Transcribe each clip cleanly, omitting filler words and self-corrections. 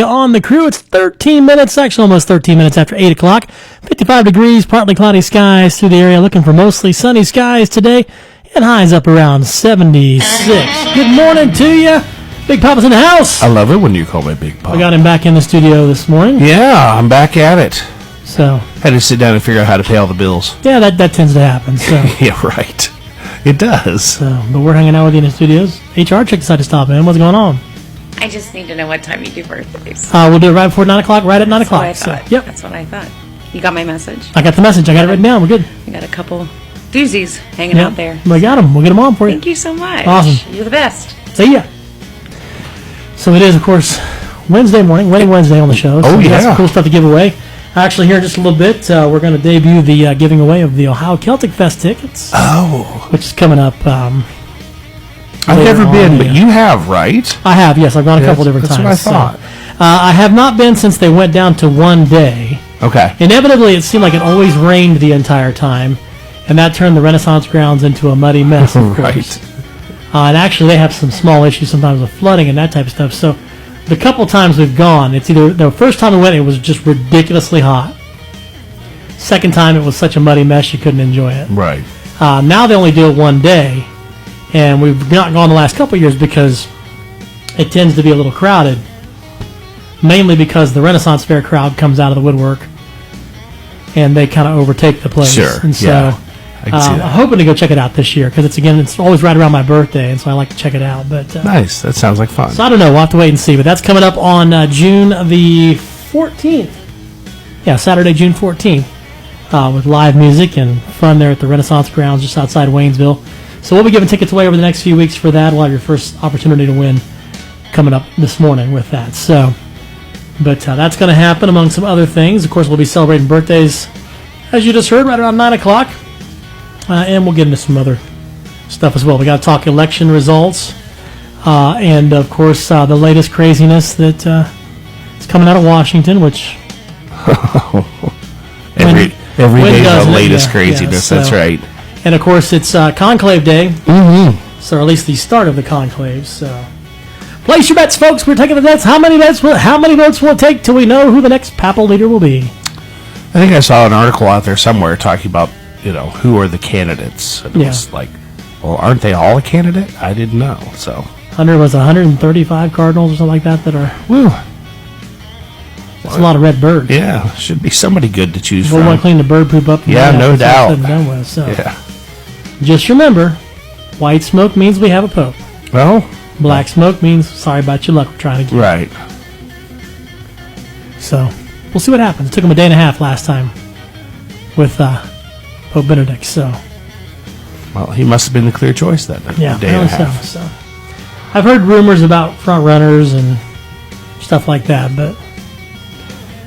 On the crew, it's 13 minutes, actually almost 13 minutes after 8 o'clock. 55 degrees, partly cloudy skies through the area, looking for mostly sunny skies today, and highs up around 76. Good morning to you. Big Papa's in the house. I love it when you call me Big Papa. We got him back in the studio this morning. Yeah, I'm back at it. So Had to sit down and figure out how to pay all the bills. yeah, that tends to happen. So Yeah, right. It does. but we're hanging out with you in the studios. HR chick decided to stop in. What's going on? I just need to know what time you do birthdays. We'll do it right before 9 o'clock, right at 9 That's what I o'clock. So, thought. yep. That's what I thought. You got my message? I got the message. I got it written down. We're good. I got a couple doozies hanging Yep. out there. We got them. We'll get them on for you. Thank you so much. Awesome. You're the best. See ya. So it is, of course, Wednesday morning, Wedding Wednesday on the show. So we got some cool stuff to give away. Actually, here in just a little bit, we're going to debut the giving away of the Ohio Celtic Fest tickets. Oh. Which is coming up. I've never been, but you have, right? I have, yes. I've gone a couple different times. That's what I thought. So, I have not been since they went down to one day. Okay. Inevitably, it seemed like it always rained the entire time, and that turned the Renaissance grounds into a muddy mess, of Right. course. And actually, they have some small issues sometimes with flooding and that type of stuff. So the couple times we've gone, it's either the first time we went, it was just ridiculously hot. Second time, it was such a muddy mess you couldn't enjoy it. Right. Now they only do it one day, and we've not gone the last couple of years because it tends to be a little crowded, mainly because the Renaissance Fair crowd comes out of the woodwork, and they kind of overtake the place. Sure, And so, yeah. I can see that. I'm hoping to go check it out this year because it's always right around my birthday, and so I like to check it out. But Nice. That sounds like fun. so I don't know. We'll have to wait and see. But that's coming up on June the 14th. Yeah, Saturday, June 14th, with live music and fun there at the Renaissance Grounds just outside Waynesville. So we'll be giving tickets away over the next few weeks for that. We'll have your first opportunity to win coming up this morning with that. So, but that's going to happen among some other things. Of course, we'll be celebrating birthdays, as you just heard, right around 9 o'clock. And we'll get into some other stuff as well. We got to talk election results, and of course the latest craziness that is coming out of Washington, which every day the latest Yeah, craziness. so- That's right. And of course it's Conclave Day, Mm-hmm. so or at least the start of the conclave. So place your bets, folks. We're taking the bets. How many votes will it take till we know who the next papal leader will be? I think I saw an article out there somewhere talking about, who are the candidates. And it was like, well, aren't they all a candidate? I didn't know. So 135 cardinals or something like that are. Woo. That's a lot of red birds. Yeah, should be somebody good to choose We'll want to from. clean the bird poop up. Yeah, no doubt. Said and done with, so. Yeah. Just remember, white smoke means we have a pope. Well, Black smoke means sorry about your luck. We're trying to get. right. So we'll see what happens. It took him a day and a half last time with Pope Benedict. So Well, he must have been the clear choice then. yeah, A day and a apparently half. so. I've heard rumors about front runners and stuff like that, but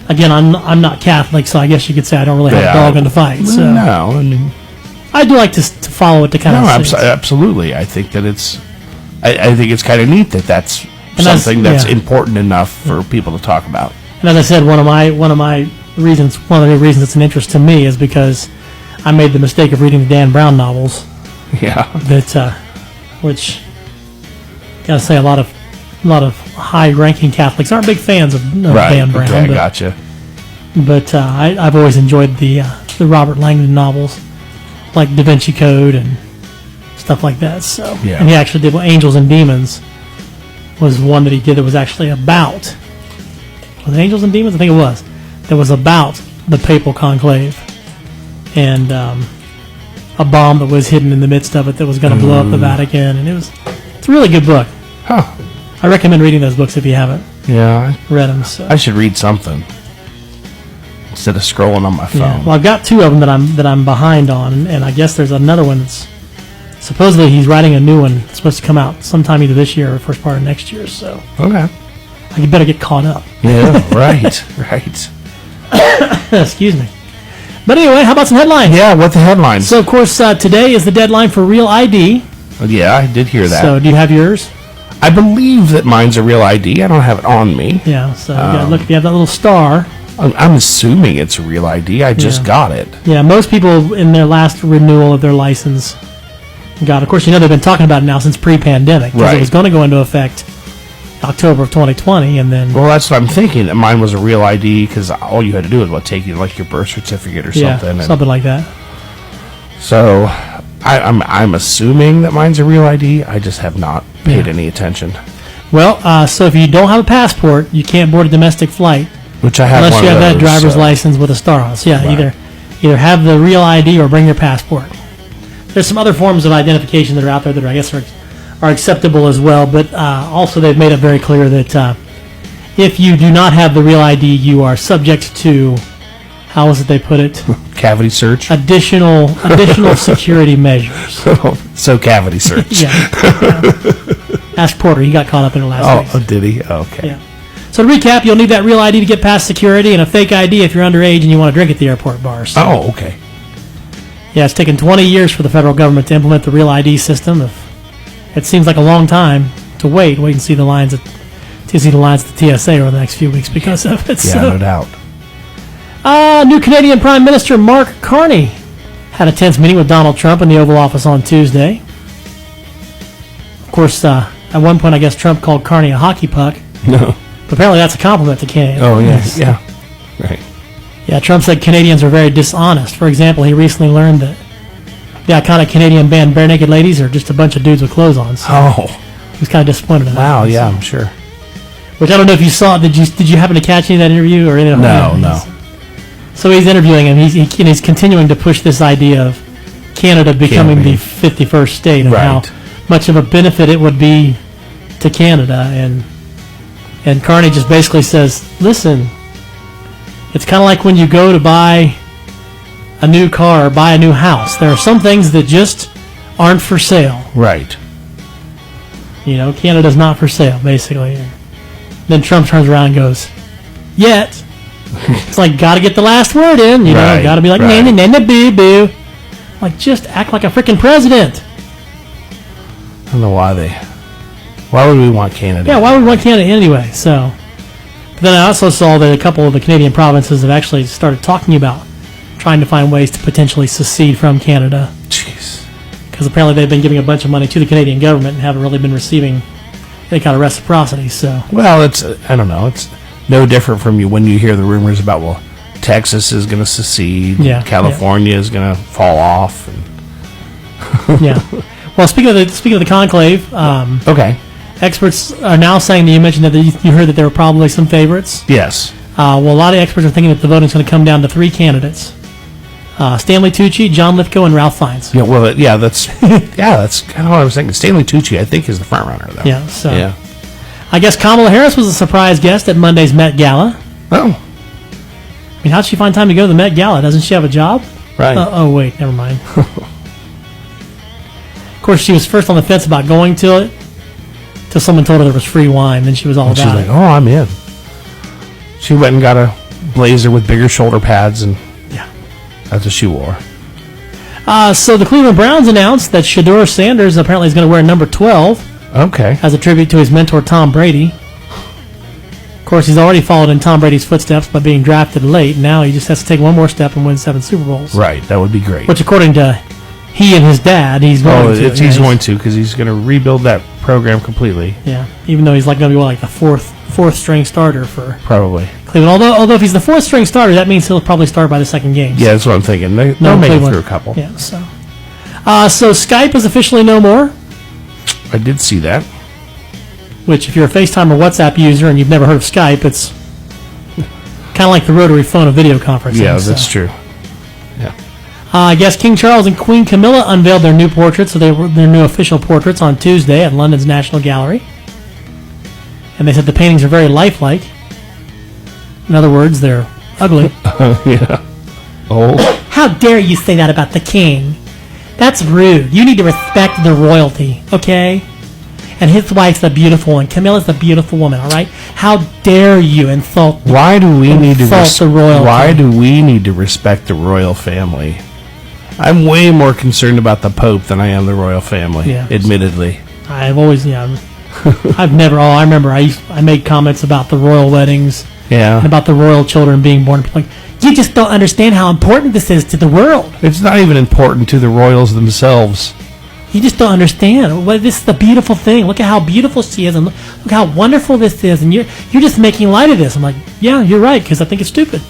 again, I'm not Catholic, so I guess you could say I don't really have a dog in the fight. So No, I mean, I do like to follow it to kind of see. absolutely. I think that I think it's kind of neat that that's And something that's yeah. important enough for people to talk about. And as I said, one of the reasons it's an interest to me is because I made the mistake of reading the Dan Brown novels. Yeah. That which gotta say a lot of high-ranking Catholics aren't big fans of Dan Brown. Okay, gotcha. But I've always enjoyed the Robert Langdon novels, like Da Vinci Code and stuff like that. So Yeah. and he actually did Angels and Demons was one that he did that was actually about. Was it Angels and Demons? I think it was. That was about the papal conclave and a bomb that was hidden in the midst of it that was going to blow up the Vatican, and it's a really good book. Huh. I recommend reading those books if you haven't Yeah. read them. So. I should read something instead of scrolling on my phone. Yeah. Well, I've got two of them that I'm behind on, and I guess there's another one that's supposedly he's writing a new one. It's supposed to come out sometime either this year or first part of next year. So Okay. I better get caught up. Yeah. Right. Excuse me. But anyway, how about some headlines? Yeah. What the headlines? So of course today is the deadline for Real ID. Yeah, I did hear that. So do you have yours? I believe that mine's a real ID. I don't have it on me. Yeah. So you gotta look if you have that little star. I'm assuming it's a real ID. I just got it. Yeah. Most people in their last renewal of their license got. Of course, they've been talking about it now since pre-pandemic because it Right. was going to go into effect October of 2020, and then Well, that's what I'm thinking. That mine was a real ID because all you had to do was take you like your birth certificate or something. And something like that. so I'm assuming that mine's a real ID. I just have not paid any attention. Well, so if you don't have a passport, you can't board a domestic flight Which I have unless one you of have that those, driver's so- license with a star on it. So yeah, Right. either have the real ID or bring your passport. There's some other forms of identification that are out there that I guess are acceptable as well, but also they've made it very clear that if you do not have the real ID, you are subject to, how is it they put it? Cavity search. Additional security measures. So cavity search. Yeah. Ask Porter. He got caught up in it last week. Oh, did he? Okay. Yeah. So to recap, you'll need that real ID to get past security and a fake ID if you're underage and you want to drink at the airport bar. So, Oh, okay. yeah, it's taken 20 years for the federal government to implement the real ID system. It seems like a long time to wait and see the lines at the TSA over the next few weeks because of it. Yeah, no doubt. New Canadian Prime Minister Mark Carney had a tense meeting with Donald Trump in the Oval Office on Tuesday. Of course, at one point, I guess Trump called Carney a hockey puck. No. But apparently that's a compliment to Canadians. Oh, yes. Yeah. Right. Yeah, Trump said Canadians are very dishonest. For example, he recently learned that the iconic Canadian band Bare Naked Ladies are just a bunch of dudes with clothes on. So Oh. he was kind of disappointed in that. Wow. Yeah, I'm sure. Which I don't know if you saw. Did you happen to catch any of that interview or any of No. So he's interviewing him. He's continuing to push this idea of Canada becoming the 51st state and how Right. much of a benefit it would be to Canada. And Carney just basically says, listen, it's kind of like when you go to buy a new car or buy a new house. There are some things that just aren't for sale. Right. You know, Canada's not for sale, basically. And then Trump turns around and goes, yet. It's like, got to get the last word in, you know, Right, got to be like, right. nah, boo, boo. Like, just act like a freaking president. I don't know why would we want Canada? Yeah, why would we want Canada anyway? So, but then I also saw that a couple of the Canadian provinces have actually started talking about trying to find ways to potentially secede from Canada. Jeez. Because apparently they've been giving a bunch of money to the Canadian government and haven't really been receiving any kind of reciprocity. So, Well, I don't know. It's no different from when you hear the rumors about, well, Texas is going to secede, Yeah, California is going to fall off. And yeah. Well, speaking of the conclave, okay. experts are now saying that you mentioned that you heard that there were probably some favorites. Yes. Well, a lot of experts are thinking that the voting's going to come down to 3 candidates: Stanley Tucci, John Lithgow, and Ralph Fiennes. Yeah. Well, that's that's kind of what I was thinking. Stanley Tucci, I think, is the front runner, though. Yeah. So, Yeah. I guess Kamala Harris was a surprise guest at Monday's Met Gala. Oh. I mean, how'd she find time to go to the Met Gala? Doesn't she have a job? Right. Oh, wait, never mind. Of course, she was first on the fence about going to it, till someone told her there was free wine. Then she was all And she's about like, it. oh, I'm in. She went and got a blazer with bigger shoulder pads, and Yeah. that's what she wore. So the Cleveland Browns announced that Shedeur Sanders apparently is going to wear number 12 Okay. as a tribute to his mentor Tom Brady. Of course, he's already followed in Tom Brady's footsteps by being drafted late. Now he just has to take one more step and win 7 Super Bowls. Right. That would be great. Which, according to he and his dad, he's going to. He's going to, because he's going to rebuild that program completely. Yeah, even though he's going to be like the fourth string starter for Probably. Cleveland. Although if he's the 4th string starter, that means he'll probably start by the second game. Yeah, that's what I'm thinking. They'll No, make it Cleveland. through a couple. Yeah. So Skype is officially no more. I did see that. Which, if you're a FaceTime or WhatsApp user and you've never heard of Skype, it's kind of like the rotary phone of video conferencing. Yeah, so. that's true. Yeah. I guess King Charles and Queen Camilla unveiled their new portraits, so their new official portraits on Tuesday at London's National Gallery. And they said the paintings are very lifelike. In other words, they're ugly. Yeah. Oh. How dare you say that about the king? That's rude. You need to respect the royalty, okay? And his wife's the beautiful one. Camilla's the beautiful woman, all right? How dare you insult Why do we need to Insult the royalty. Why do we need to respect the royal family? I'm way more concerned about the Pope than I am the royal family. Yeah. Admittedly. I've always, I've never, I remember I made comments about the royal weddings Yeah. and about the royal children being born. Like, you just don't understand how important this is to the world. It's not even important to the royals themselves. You just don't understand. Well, this is the beautiful thing. Look at how beautiful she is, and look how wonderful this is, and you're just making light of this. I'm like, yeah, you're right, because I think it's stupid.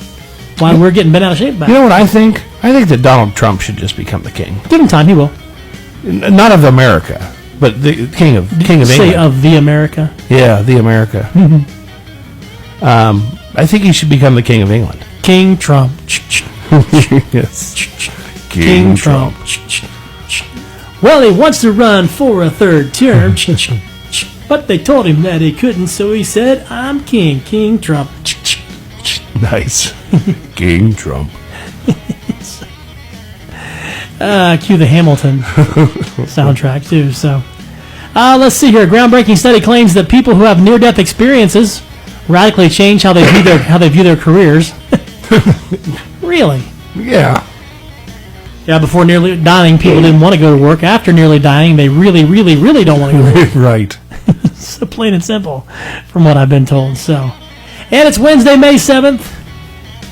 Why we're getting bent out of shape about it. You know what I think? I think that Donald Trump should just become the king. Give him time, he will. Not of America, but the king of England. Say of the America. Yeah, the America. I think he should become the king of England. King Trump. Yes. King Trump. Well, he wants to run for a third term, but they told him that he couldn't, so he said, I'm king, King Trump. Nice. King Trump. Cue the Hamilton soundtrack, too. So, let's see here. A groundbreaking study claims that people who have near-death experiences radically change how they view their careers. Really? Yeah. Yeah, before nearly dying, people didn't want to go to work. After nearly dying, they really, really, really don't want to go to work. Right. So plain and simple, from what I've been told. So, and it's Wednesday, May 7th,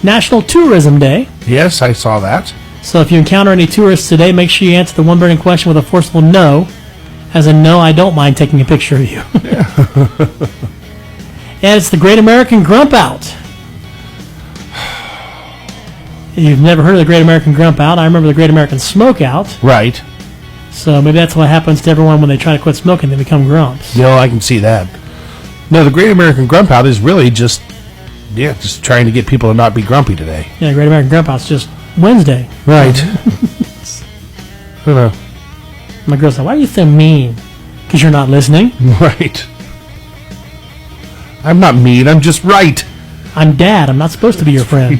National Tourism Day. Yes, I saw that. So if you encounter any tourists today, make sure you answer the one burning question with a forceful no, as in no, I don't mind taking a picture of you. Yeah. And it's the Great American Grump Out. You've never heard of the Great American Grump Out. I remember the Great American Smoke Out. Right. So maybe that's what happens to everyone when they try to quit smoking. They become grumps. No, I can see that. No, the Great American Grump Out is really just trying to get people to not be grumpy today. Yeah, the Great American Grump Out's just Wednesday. Right. I don't know. My girl said, why are you so mean? Because you're not listening. Right. I'm not mean. I'm just right. I'm Dad. I'm not supposed to be your friend.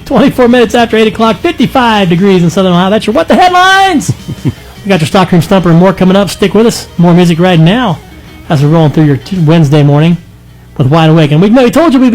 24 minutes after 8 o'clock, 55 degrees in Southern Ohio. That's your What the Headlines! We got your Stockroom Stumper and more coming up. Stick with us. More music right now as we're rolling through your Wednesday morning with Wide Awake. And we told you we'd be